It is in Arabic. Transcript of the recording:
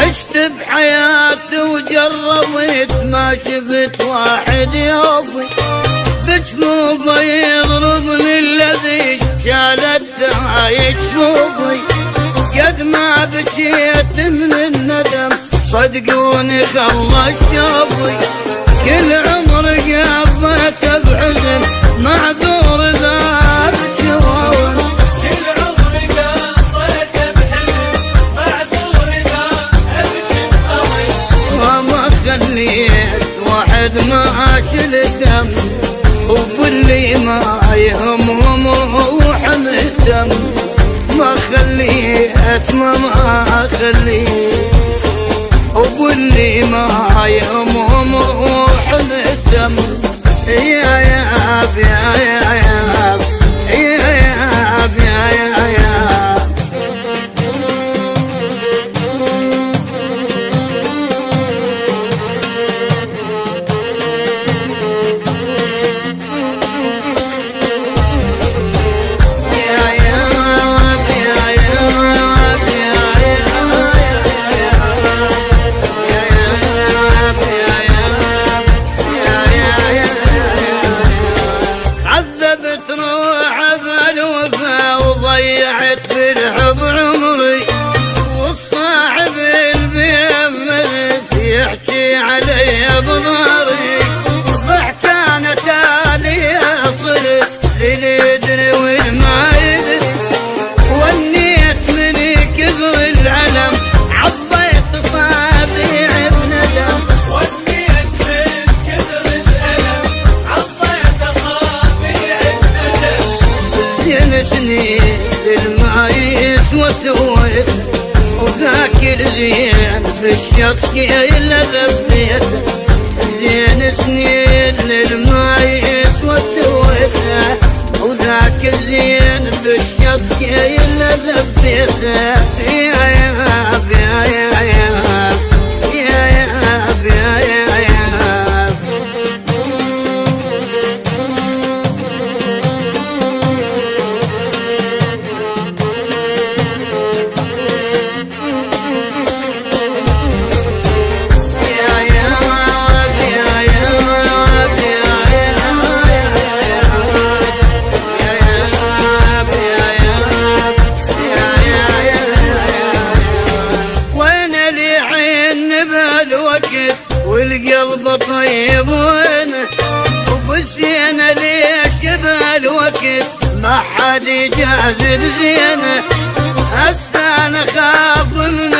عشت بحياتي وجربت ما شفت واحد يوفي، بجنوبه يضربني الذي شالت عايش شوفي. قد ما بكيت من الندم صدقوني خلص شوفي، كل عمر قضيته بحزن معذور ذا بشوفي. كل عمر قضيته بحزن معذور ذا بشوفي. وما خليت واحد ما شل دم، وباللي ما يهمهم روحهم الدم. ما خليت ما خليت، وباللي ما يهمهم روحهم الدم. يا ياب يا ياب يا ياب يا ياب. ضيعت بالحب عمري، والصاحب البيمت يحكي علي بناري. ضحكانة تالي صرت لليدري والما يدري، ونيت من كثر العلم عضيت صابيع بندم. ونيت من كثر الألم عضيت صابيع بندم. زين سنين للمايس وسويت، وذاك الزين بالشط كيل ذبيت. زين سنين للمايس وسويت، وذاك الزين بالشط كيل ذبيت. يا ياب يا ياب يا ياب يا ياب. والقلب طيب وينه، وبالزينة ليش بالوقت ما حد يجازل زينه. هسه انا خاف من